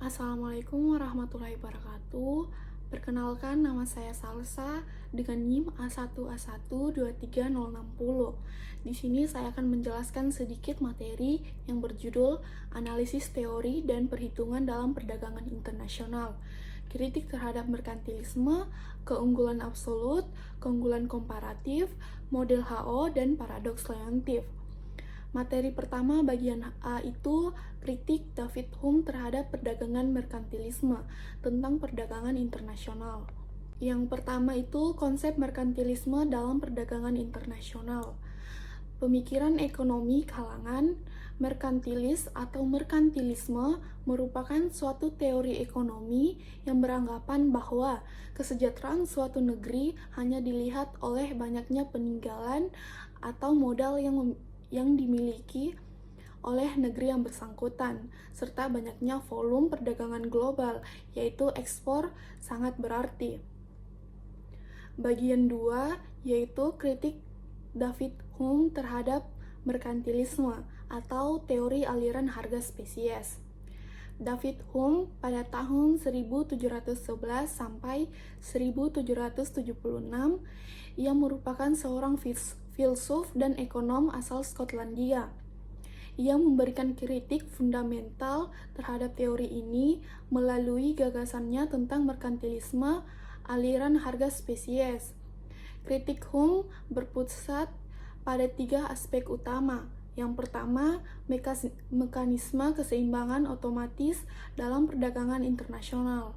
Assalamualaikum warahmatullahi wabarakatuh. Perkenalkan, nama saya Salsa dengan NIM A1A1230060. Di sini saya akan menjelaskan sedikit materi yang berjudul Analisis Teori dan Perhitungan dalam Perdagangan Internasional. Kritik terhadap merkantilisme, keunggulan absolut, keunggulan komparatif, model HO, dan paradoks leontif. Materi pertama bagian A itu kritik David Hume terhadap perdagangan merkantilisme tentang perdagangan internasional. Yang pertama itu konsep merkantilisme dalam perdagangan internasional. Pemikiran ekonomi kalangan merkantilis atau merkantilisme merupakan suatu teori ekonomi yang beranggapan bahwa kesejahteraan suatu negeri hanya dilihat oleh banyaknya peninggalan atau modal yang dimiliki oleh negeri yang bersangkutan, serta banyaknya volume perdagangan global, yaitu ekspor sangat berarti. Bagian 2 yaitu kritik David Hume terhadap merkantilisme atau teori aliran harga spesies. David Hume pada tahun 1711 sampai 1776, ia merupakan seorang filsuf dan ekonom asal Skotlandia. Ia memberikan kritik fundamental terhadap teori ini melalui gagasannya tentang merkantilisme aliran harga spesies. Kritik Hume berpusat pada 3 aspek utama. Yang pertama, mekanisme keseimbangan otomatis dalam perdagangan internasional.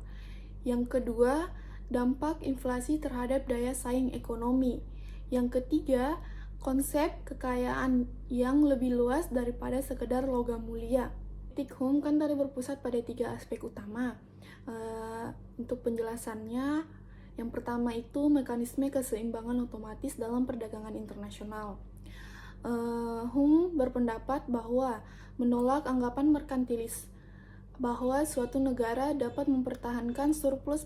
Yang kedua, dampak inflasi terhadap daya saing ekonomi. Yang ketiga, konsep kekayaan yang lebih luas daripada sekedar logam mulia. Kritik Hume kan tadi berpusat pada 3 aspek utama. Untuk penjelasannya, yang pertama itu mekanisme keseimbangan otomatis dalam perdagangan internasional. Hume berpendapat bahwa menolak anggapan merkantilis bahwa suatu negara dapat mempertahankan surplus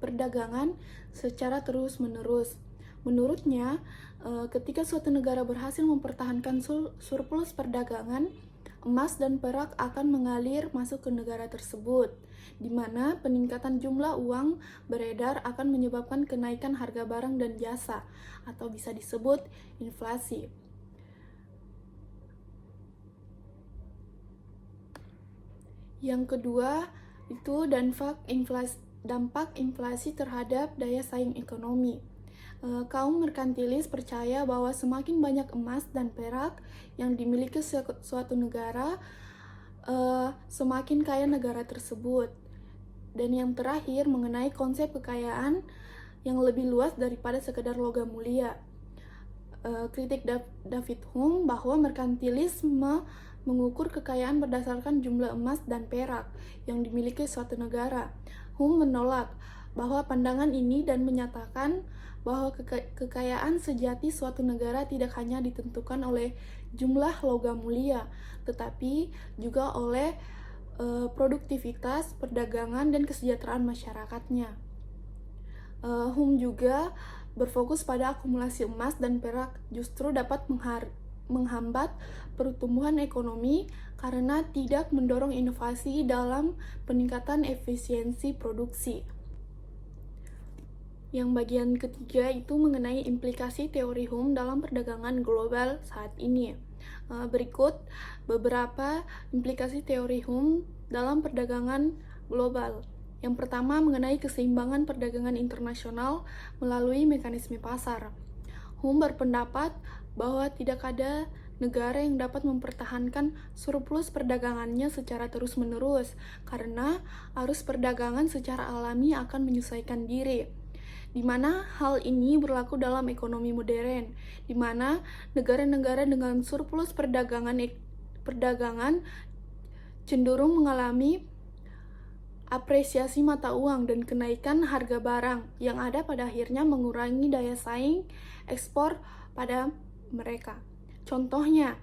perdagangan secara terus-menerus. Menurutnya, ketika suatu negara berhasil mempertahankan surplus perdagangan, emas dan perak akan mengalir masuk ke negara tersebut, di mana peningkatan jumlah uang beredar akan menyebabkan kenaikan harga barang dan jasa, atau bisa disebut inflasi. Yang kedua, itu dampak inflasi terhadap daya saing ekonomi. Kaum merkantilis percaya bahwa semakin banyak emas dan perak yang dimiliki suatu negara, semakin kaya negara tersebut. Dan yang terakhir, mengenai konsep kekayaan yang lebih luas daripada sekedar logam mulia. Kritik David Hume bahwa merkantilisme mengukur kekayaan berdasarkan jumlah emas dan perak yang dimiliki suatu negara. Hume menolak bahwa pandangan ini dan menyatakan bahwa kekayaan sejati suatu negara tidak hanya ditentukan oleh jumlah logam mulia, tetapi juga oleh produktivitas, perdagangan, dan kesejahteraan masyarakatnya. Hume juga berfokus pada akumulasi emas dan perak justru dapat menghambat pertumbuhan ekonomi karena tidak mendorong inovasi dalam peningkatan efisiensi produksi. Yang bagian ketiga itu mengenai implikasi teori Hume dalam perdagangan global saat ini. Berikut beberapa implikasi teori Hume dalam perdagangan global. Yang pertama, mengenai keseimbangan perdagangan internasional melalui mekanisme pasar. Hume berpendapat bahwa tidak ada negara yang dapat mempertahankan surplus perdagangannya secara terus-menerus karena arus perdagangan secara alami akan menyesuaikan diri, di mana hal ini berlaku dalam ekonomi modern, di mana negara-negara dengan surplus perdagangan cenderung mengalami apresiasi mata uang dan kenaikan harga barang yang ada pada akhirnya mengurangi daya saing ekspor pada mereka. Contohnya,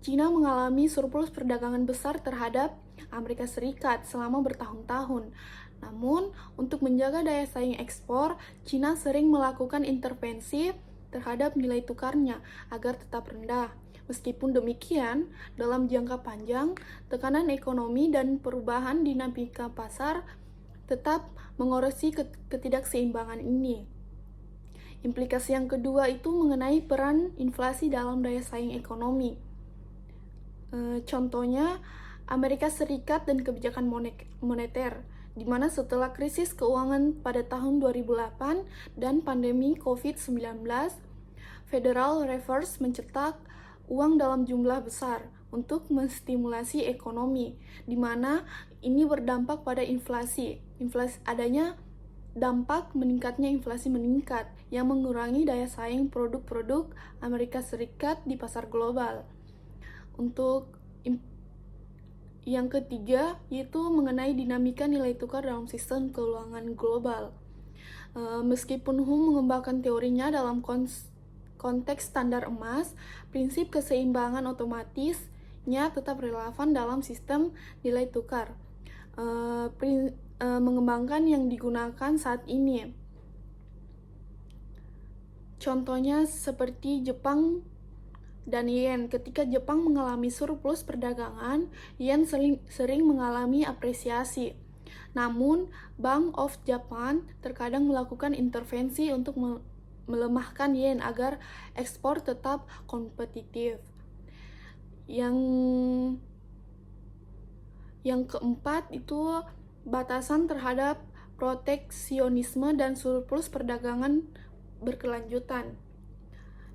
Cina mengalami surplus perdagangan besar terhadap Amerika Serikat selama bertahun-tahun. Namun, untuk menjaga daya saing ekspor, Cina sering melakukan intervensi terhadap nilai tukarnya agar tetap rendah. Meskipun demikian, dalam jangka panjang, tekanan ekonomi dan perubahan dinamika pasar tetap mengoreksi ketidakseimbangan ini. Implikasi yang kedua itu mengenai peran inflasi dalam daya saing ekonomi. Contohnya, Amerika Serikat dan kebijakan moneter, di mana setelah krisis keuangan pada tahun 2008 dan pandemi COVID-19, Federal Reserve mencetak uang dalam jumlah besar untuk menstimulasi ekonomi, di mana ini berdampak pada inflasi. Adanya dampak meningkatnya inflasi meningkat yang mengurangi daya saing produk-produk Amerika Serikat di pasar global. Untuk yang ketiga yaitu mengenai dinamika nilai tukar dalam sistem keuangan global. Meskipun Hume mengembangkan teorinya dalam konteks standar emas, prinsip keseimbangan otomatisnya tetap relevan dalam sistem nilai tukar. Mengembangkan yang digunakan saat ini. Contohnya seperti Jepang dan yen. Ketika Jepang mengalami surplus perdagangan, yen sering mengalami apresiasi. Namun, Bank of Japan terkadang melakukan intervensi untuk melemahkan yen agar ekspor tetap kompetitif. Yang keempat itu batasan terhadap proteksionisme dan surplus perdagangan berkelanjutan.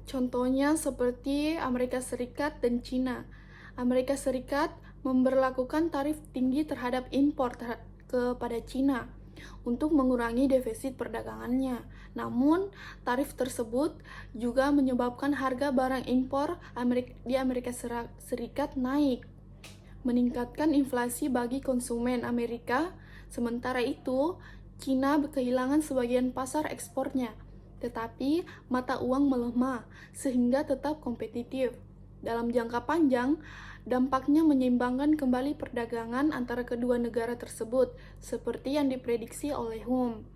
Contohnya seperti Amerika Serikat dan Cina. Amerika Serikat memberlakukan tarif tinggi terhadap impor kepada Cina untuk mengurangi defisit perdagangannya. Namun, tarif tersebut juga menyebabkan harga barang impor di Amerika Serikat naik, meningkatkan inflasi bagi konsumen Amerika. Sementara itu, Cina kehilangan sebagian pasar ekspornya, tetapi mata uang melemah sehingga tetap kompetitif. Dalam jangka panjang, dampaknya menyeimbangkan kembali perdagangan antara kedua negara tersebut, seperti yang diprediksi oleh Hume.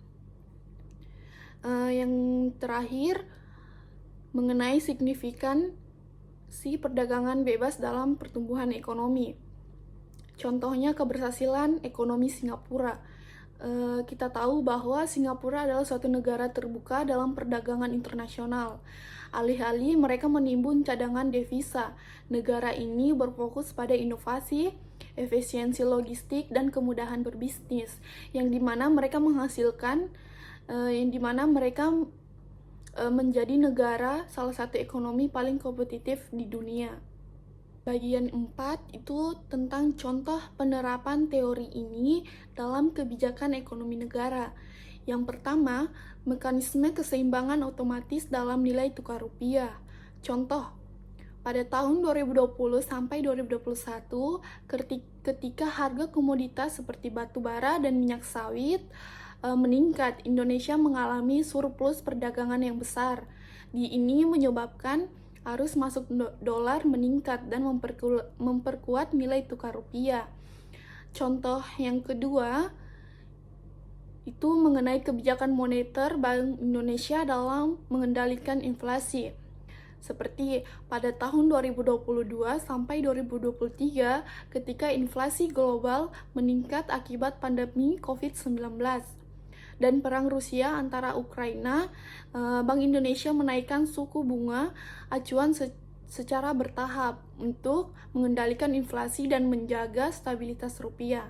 Yang terakhir, mengenai signifikansi perdagangan bebas dalam pertumbuhan ekonomi. Contohnya keberhasilan ekonomi Singapura. Kita tahu bahwa Singapura adalah suatu negara terbuka dalam perdagangan internasional. Alih-alih mereka menimbun cadangan devisa, negara ini berfokus pada inovasi, efisiensi logistik, dan kemudahan berbisnis, yang dimana mereka menjadi negara salah satu ekonomi paling kompetitif di dunia. Bagian 4 itu tentang contoh penerapan teori ini dalam kebijakan ekonomi negara. Yang pertama, mekanisme keseimbangan otomatis dalam nilai tukar rupiah. Contoh, pada tahun 2020 sampai 2021, ketika harga komoditas seperti batu bara dan minyak sawit meningkat, Indonesia mengalami surplus perdagangan yang besar. Ini menyebabkan arus masuk dolar meningkat dan memperkuat nilai tukar rupiah. Contoh yang kedua itu mengenai kebijakan moneter Bank Indonesia dalam mengendalikan inflasi. Seperti pada tahun 2022 sampai 2023 ketika inflasi global meningkat akibat pandemi COVID-19 dan perang Rusia antara Ukraina, Bank Indonesia menaikkan suku bunga acuan secara bertahap untuk mengendalikan inflasi dan menjaga stabilitas rupiah.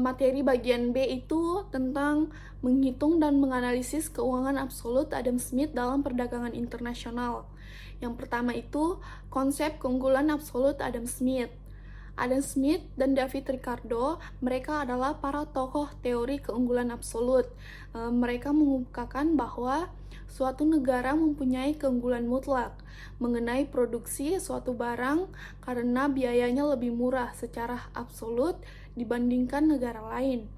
Materi bagian B itu tentang menghitung dan menganalisis keuangan absolut Adam Smith dalam perdagangan internasional. Yang pertama itu konsep keunggulan absolut Adam Smith. Adam Smith dan David Ricardo, mereka adalah para tokoh teori keunggulan absolut. Mereka mengungkapkan bahwa suatu negara mempunyai keunggulan mutlak mengenai produksi suatu barang karena biayanya lebih murah secara absolut dibandingkan negara lain.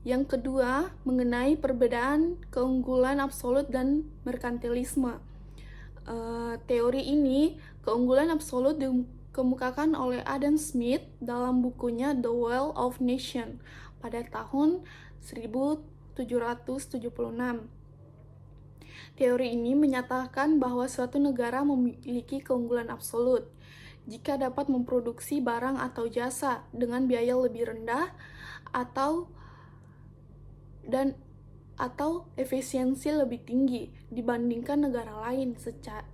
Yang kedua, mengenai perbedaan keunggulan absolut dan merkantilisme. Teori ini, keunggulan absolut dikemukakan oleh Adam Smith dalam bukunya The Wealth of Nations pada tahun 1776. Teori ini menyatakan bahwa suatu negara memiliki keunggulan absolut jika dapat memproduksi barang atau jasa dengan biaya lebih rendah atau efisiensi lebih tinggi dibandingkan negara lain.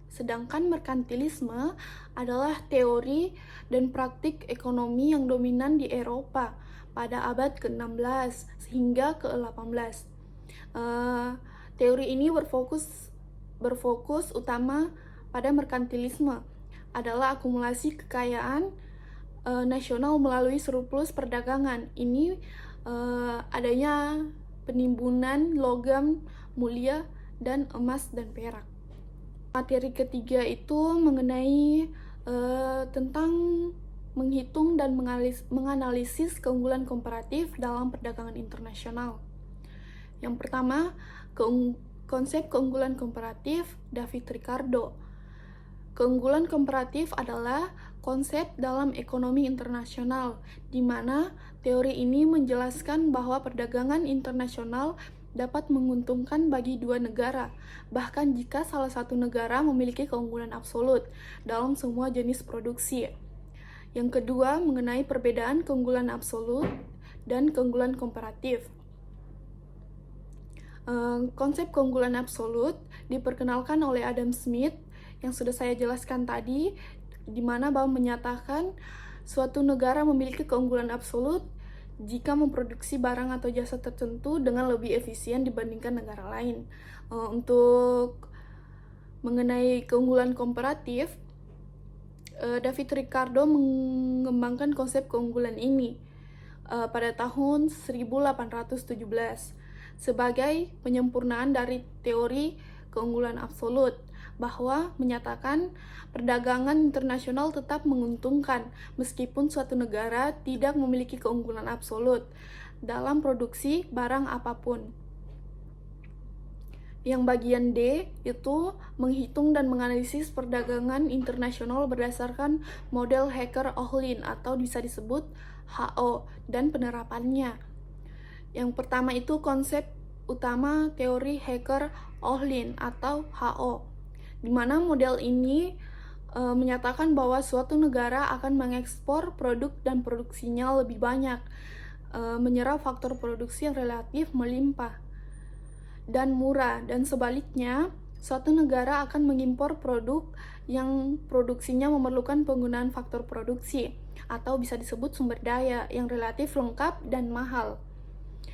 Sedangkan merkantilisme adalah teori dan praktik ekonomi yang dominan di Eropa pada abad ke-16 hingga ke-18. Teori ini berfokus utama pada merkantilisme adalah akumulasi kekayaan nasional melalui surplus perdagangan. Ini adanya penimbunan logam mulia dan emas dan perak. Materi ketiga itu mengenai tentang menghitung dan menganalisis keunggulan komparatif dalam perdagangan internasional. Yang pertama, konsep keunggulan komparatif David Ricardo. Keunggulan komparatif adalah konsep dalam ekonomi internasional, di mana teori ini menjelaskan bahwa perdagangan internasional dapat menguntungkan bagi dua negara, bahkan jika salah satu negara memiliki keunggulan absolut dalam semua jenis produksi. Yang kedua, mengenai perbedaan keunggulan absolut dan keunggulan komparatif. Konsep keunggulan absolut diperkenalkan oleh Adam Smith yang sudah saya jelaskan tadi, di mana bahwa menyatakan suatu negara memiliki keunggulan absolut jika memproduksi barang atau jasa tertentu dengan lebih efisien dibandingkan negara lain. Untuk mengenai keunggulan komparatif, David Ricardo mengembangkan konsep keunggulan ini pada tahun 1817 sebagai penyempurnaan dari teori keunggulan absolut, bahwa menyatakan perdagangan internasional tetap menguntungkan meskipun suatu negara tidak memiliki keunggulan absolut dalam produksi barang apapun. Yang bagian D itu menghitung dan menganalisis perdagangan internasional berdasarkan model Hacker-Ohlin atau bisa disebut HO dan penerapannya. Yang pertama itu konsep utama teori Hacker-Ohlin atau HO, di mana model ini menyatakan bahwa suatu negara akan mengekspor produk dan produksinya lebih banyak, menyerap faktor produksi yang relatif melimpah dan murah, dan sebaliknya suatu negara akan mengimpor produk yang produksinya memerlukan penggunaan faktor produksi atau bisa disebut sumber daya yang relatif lengkap dan mahal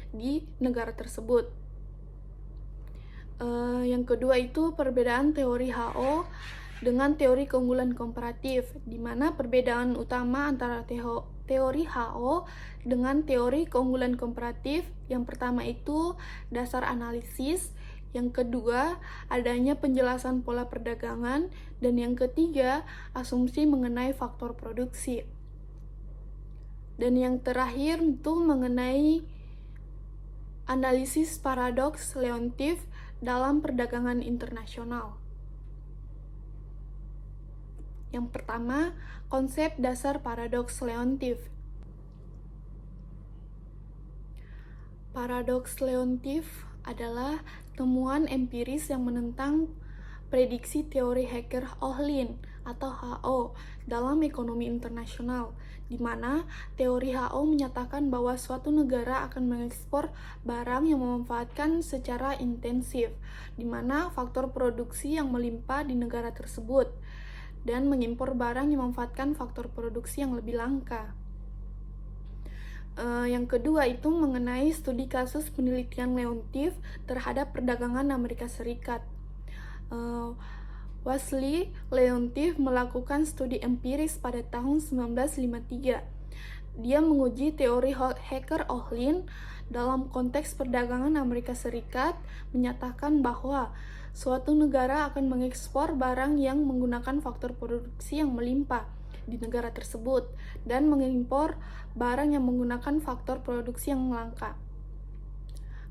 di negara tersebut. Yang kedua itu perbedaan teori HO dengan teori keunggulan komparatif, di mana perbedaan utama antara teori HO dengan teori keunggulan komparatif yang pertama itu dasar analisis, yang kedua adanya penjelasan pola perdagangan, dan yang ketiga asumsi mengenai faktor produksi. Dan yang terakhir itu mengenai analisis paradoks Leontief dalam perdagangan internasional. Yang pertama, konsep dasar paradoks Leontief. Paradoks Leontief adalah temuan empiris yang menentang prediksi teori Hacker-Ohlin atau HO dalam ekonomi internasional, di mana teori HO menyatakan bahwa suatu negara akan mengekspor barang yang memanfaatkan secara intensif, di mana faktor produksi yang melimpah di negara tersebut, dan mengimpor barang yang memanfaatkan faktor produksi yang lebih langka. Yang kedua itu mengenai studi kasus penelitian Leontief terhadap perdagangan Amerika Serikat. Wesley Leontief melakukan studi empiris pada tahun 1953. Dia menguji teori Hacker-Ohlin dalam konteks perdagangan Amerika Serikat, menyatakan bahwa suatu negara akan mengekspor barang yang menggunakan faktor produksi yang melimpah di negara tersebut dan mengimpor barang yang menggunakan faktor produksi yang langka.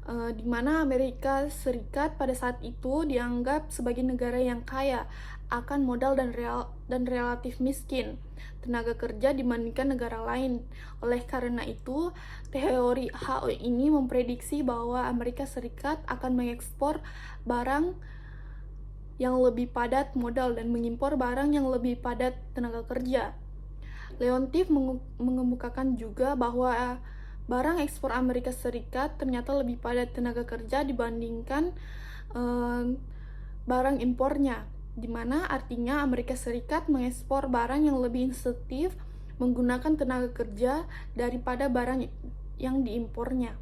Di mana Amerika Serikat pada saat itu dianggap sebagai negara yang kaya akan modal dan relatif miskin tenaga kerja dibandingkan negara lain. Oleh karena itu, teori HO ini memprediksi bahwa Amerika Serikat akan mengekspor barang yang lebih padat modal dan mengimpor barang yang lebih padat tenaga kerja. Leontief mengemukakan juga bahwa barang ekspor Amerika Serikat ternyata lebih padat tenaga kerja dibandingkan barang impornya, di mana artinya Amerika Serikat mengekspor barang yang lebih intensif menggunakan tenaga kerja daripada barang yang diimpornya.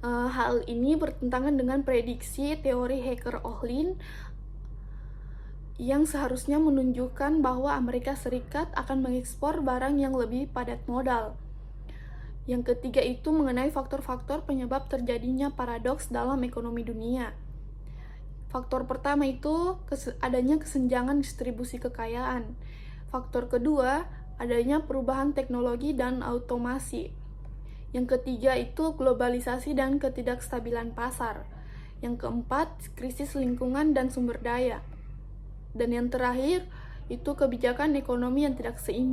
Hal ini bertentangan dengan prediksi teori Hacker-Ohlin yang seharusnya menunjukkan bahwa Amerika Serikat akan mengekspor barang yang lebih padat modal. Yang ketiga itu mengenai faktor-faktor penyebab terjadinya paradoks dalam ekonomi dunia. Faktor pertama itu adanya kesenjangan distribusi kekayaan. Faktor kedua, adanya perubahan teknologi dan automasi. Yang ketiga itu globalisasi dan ketidakstabilan pasar. Yang keempat, krisis lingkungan dan sumber daya. Dan yang terakhir, itu kebijakan ekonomi yang tidak seimbang.